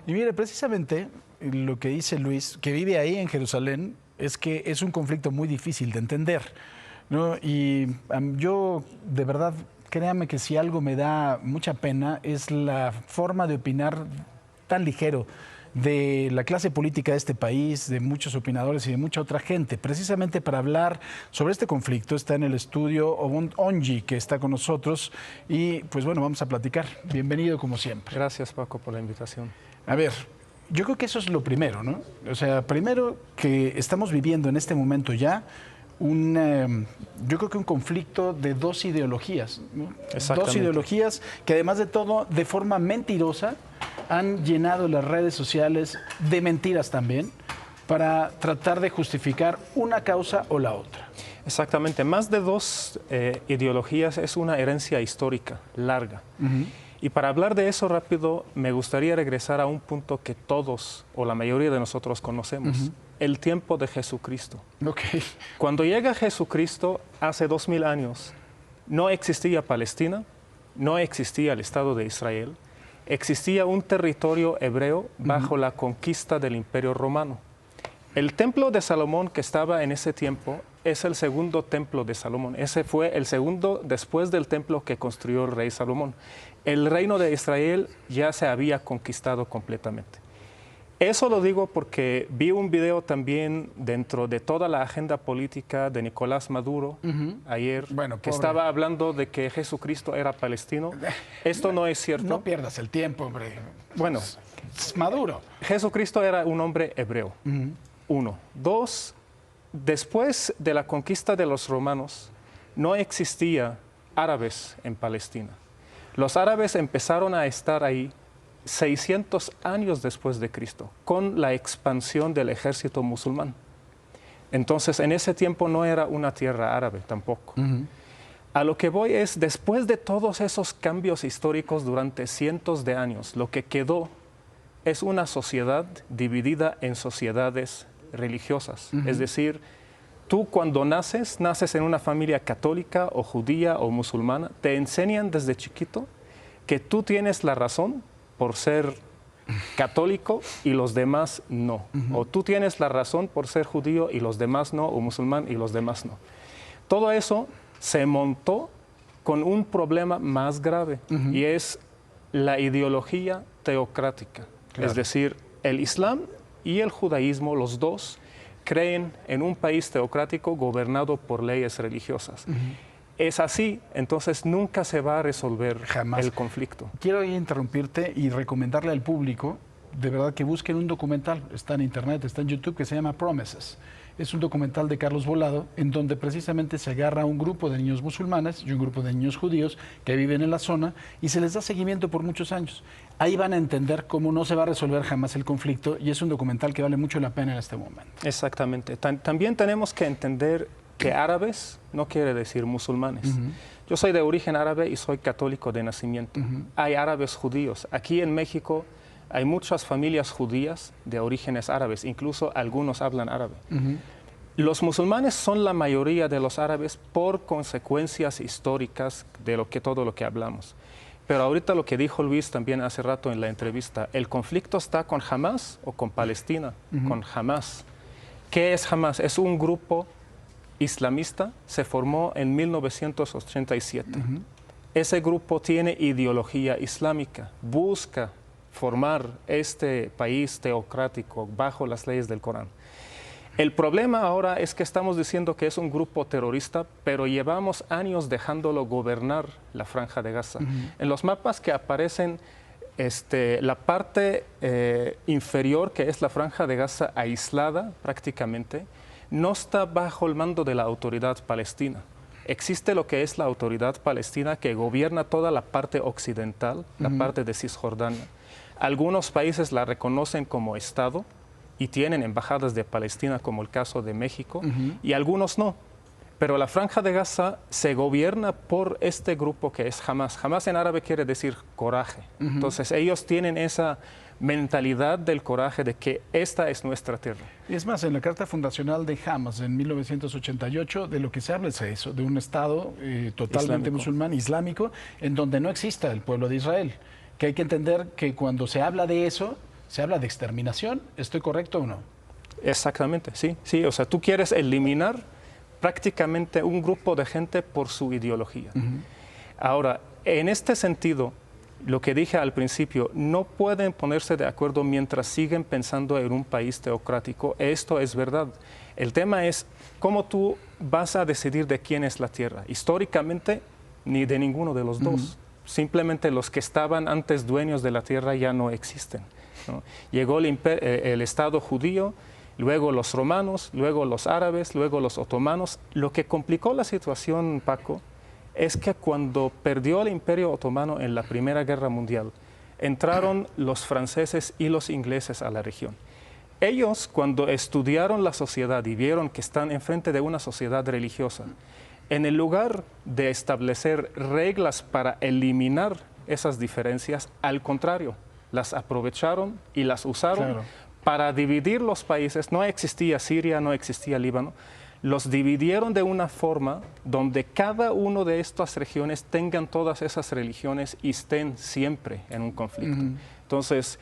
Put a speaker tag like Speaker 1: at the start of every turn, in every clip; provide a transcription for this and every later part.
Speaker 1: Y mire, precisamente lo que dice Luis, que vive ahí en Jerusalén, es que es un conflicto muy difícil de entender, ¿no? Y yo, de verdad, créame que si algo me da mucha pena es la forma de opinar tan ligero de la clase política de este país, de muchos opinadores y de mucha otra gente. Precisamente para hablar sobre este conflicto está en el estudio Obund Onji, que está con nosotros, y pues bueno, vamos a platicar. Bienvenido como siempre.
Speaker 2: Gracias, Paco, por la invitación.
Speaker 1: A ver, yo creo que eso es lo primero, ¿no? O sea, primero que estamos viviendo en este momento ya yo creo que un conflicto de dos ideologías, ¿no? Dos ideologías que además de todo, de forma mentirosa, han llenado las redes sociales de mentiras también para tratar de justificar una causa o la otra.
Speaker 2: Exactamente, más de dos ideologías es una herencia histórica larga. Y para hablar de eso rápido, me gustaría regresar a un punto que todos o la mayoría de nosotros conocemos, el tiempo de Jesucristo.
Speaker 1: Okay.
Speaker 2: Cuando llega Jesucristo, hace 2000 años, no existía Palestina, no existía el Estado de Israel, existía un territorio hebreo bajo la conquista del Imperio Romano. El templo de Salomón que estaba en ese tiempo es el segundo templo de Salomón. Ese fue el segundo después del templo que construyó el rey Salomón. El reino de Israel ya se había conquistado completamente. Eso lo digo porque vi un video también dentro de toda la agenda política de Nicolás Maduro ayer, que estaba hablando de que Jesucristo era palestino. Esto no es cierto.
Speaker 1: No pierdas el tiempo, hombre.
Speaker 2: Bueno,
Speaker 1: es Maduro.
Speaker 2: Jesucristo era un hombre hebreo. Uno. Dos, después de la conquista de los romanos, no existía árabes en Palestina. Los árabes empezaron a estar ahí 600 años después de Cristo, con la expansión del ejército musulmán. Entonces, en ese tiempo no era una tierra árabe tampoco. A lo que voy es, después de todos esos cambios históricos durante cientos de años, lo que quedó es una sociedad dividida en sociedades religiosas. Es decir, tú cuando naces en una familia católica o judía o musulmana, te enseñan desde chiquito que tú tienes la razón por ser católico y los demás no. O tú tienes la razón por ser judío y los demás no, o musulmán y los demás no. Todo eso se montó con un problema más grave y es la ideología teocrática. Claro. Es decir, el Islam y el judaísmo, los dos, creen en un país teocrático gobernado por leyes religiosas. Es así, entonces nunca se va a resolver el conflicto.
Speaker 1: Quiero interrumpirte y recomendarle al público, de verdad, que busquen un documental, está en internet, está en YouTube, que se llama Promises. Es un documental de Carlos Volado, en donde precisamente se agarra a un grupo de niños musulmanes y un grupo de niños judíos que viven en la zona y se les da seguimiento por muchos años. Ahí van a entender cómo no se va a resolver jamás el conflicto y es un documental que vale mucho la pena en este momento.
Speaker 2: Exactamente. También tenemos que entender que árabes no quiere decir musulmanes. Yo soy de origen árabe y soy católico de nacimiento. Hay árabes judíos. Aquí en México hay muchas familias judías de orígenes árabes, incluso algunos hablan árabe. Los musulmanes son la mayoría de los árabes por consecuencias históricas de todo lo que hablamos. Pero ahorita lo que dijo Luis también hace rato en la entrevista, el conflicto está con Hamas o con Palestina, con Hamas. ¿Qué es Hamas? Es un grupo islamista, se formó en 1987. Ese grupo tiene ideología islámica, busca formar este país teocrático bajo las leyes del Corán. El problema ahora es que estamos diciendo que es un grupo terrorista, pero llevamos años dejándolo gobernar la Franja de Gaza. En los mapas que aparecen, la parte inferior, que es la Franja de Gaza aislada prácticamente, no está bajo el mando de la autoridad palestina. Existe lo que es la autoridad palestina que gobierna toda la parte occidental, la parte de Cisjordania. Algunos países la reconocen como Estado y tienen embajadas de Palestina, como el caso de México, y algunos no. Pero la Franja de Gaza se gobierna por este grupo que es Hamas. Hamas en árabe quiere decir coraje. Entonces ellos tienen esa mentalidad del coraje de que esta es nuestra tierra.
Speaker 1: Es más, en la Carta Fundacional de Hamas en 1988, de lo que se habla es eso, de un Estado totalmente musulmán, islámico, en donde no exista el pueblo de Israel. Que hay que entender que cuando se habla de eso, se habla de exterminación. ¿Estoy correcto o no?
Speaker 2: Exactamente, sí, sí. O sea, tú quieres eliminar prácticamente un grupo de gente por su ideología. Ahora, en este sentido, lo que dije al principio, no pueden ponerse de acuerdo mientras siguen pensando en un país teocrático. Esto es verdad. El tema es cómo tú vas a decidir de quién es la tierra. Históricamente, ni de ninguno de los dos. Simplemente los que estaban antes dueños de la tierra ya no existen, ¿no? Llegó el Estado judío, luego los romanos, luego los árabes, luego los otomanos. Lo que complicó la situación, Paco, es que cuando perdió el Imperio Otomano en la Primera Guerra Mundial, entraron los franceses y los ingleses a la región. Ellos, cuando estudiaron la sociedad y vieron que están enfrente de una sociedad religiosa, en el lugar de establecer reglas para eliminar esas diferencias, al contrario, las aprovecharon y las usaron para dividir los países. No existía Siria, no existía Líbano. Los dividieron de una forma donde cada una de estas regiones tengan todas esas religiones y estén siempre en un conflicto. Entonces,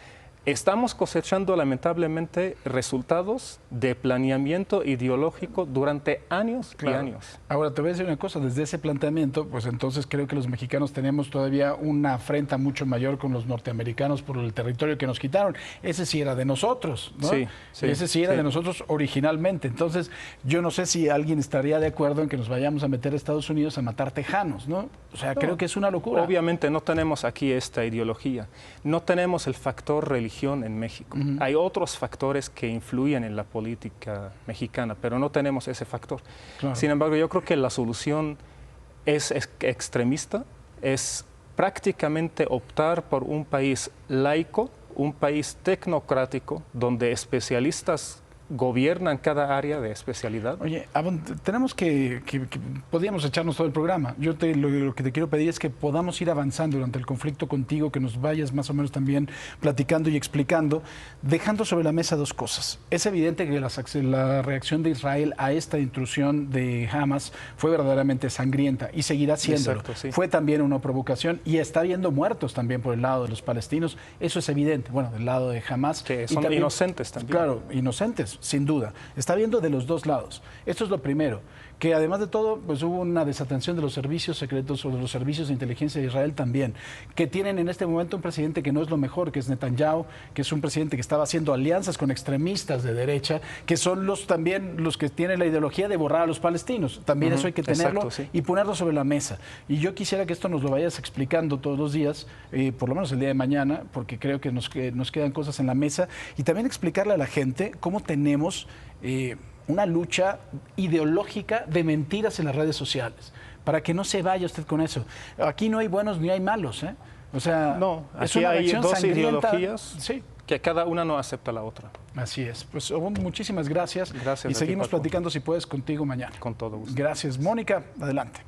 Speaker 2: estamos cosechando lamentablemente resultados de planeamiento ideológico durante años y años.
Speaker 1: Ahora, te voy a decir una cosa, desde ese planteamiento, pues entonces creo que los mexicanos tenemos todavía una afrenta mucho mayor con los norteamericanos por el territorio que nos quitaron. Ese sí era de nosotros, ¿no?
Speaker 2: Sí, sí,
Speaker 1: ese sí era de nosotros originalmente. Entonces, yo no sé si alguien estaría de acuerdo en que nos vayamos a meter a Estados Unidos a matar tejanos, ¿no? O sea, creo que es una locura.
Speaker 2: Obviamente no tenemos aquí esta ideología. No tenemos el factor religión en México. Hay otros factores que influyen en la política mexicana, pero no tenemos ese factor. Sin embargo, yo creo que la solución es extremista, es prácticamente optar por un país laico, un país tecnocrático, donde especialistas gobiernan cada área de especialidad.
Speaker 1: Oye, tenemos que podríamos echarnos todo el programa. Yo lo que te quiero pedir es que podamos ir avanzando durante el conflicto contigo, que nos vayas más o menos también platicando y explicando, dejando sobre la mesa dos cosas. Es evidente que la reacción de Israel a esta intrusión de Hamas fue verdaderamente sangrienta y seguirá siéndolo.
Speaker 2: Exacto, sí.
Speaker 1: Fue también una provocación y está habiendo muertos también por el lado de los palestinos. Eso es evidente. Bueno, del lado de Hamas.
Speaker 2: Que son también inocentes también.
Speaker 1: Claro, inocentes. Sin duda. Está viendo de los dos lados. Esto es lo primero. Que además de todo, pues hubo una desatención de los servicios secretos o de los servicios de inteligencia de Israel también, que tienen en este momento un presidente que no es lo mejor, que es Netanyahu, que es un presidente que estaba haciendo alianzas con extremistas de derecha, que son también los que tienen la ideología de borrar a los palestinos. También eso hay que tenerlo y ponerlo sobre la mesa. Y yo quisiera que esto nos lo vayas explicando todos los días, por lo menos el día de mañana, porque creo que nos quedan cosas en la mesa, y también explicarle a la gente cómo tenemos una lucha ideológica de mentiras en las redes sociales, para que no se vaya usted con eso. Aquí no hay buenos ni hay malos, ¿eh? O sea,
Speaker 2: no,
Speaker 1: es
Speaker 2: aquí
Speaker 1: una
Speaker 2: hay dos
Speaker 1: sangrienta
Speaker 2: ideologías que cada una no acepta la otra.
Speaker 1: Así es. Pues muchísimas gracias.
Speaker 2: Gracias.
Speaker 1: Y seguimos platicando, si puedes, contigo mañana.
Speaker 2: Con todo gusto.
Speaker 1: Gracias. Mónica, adelante.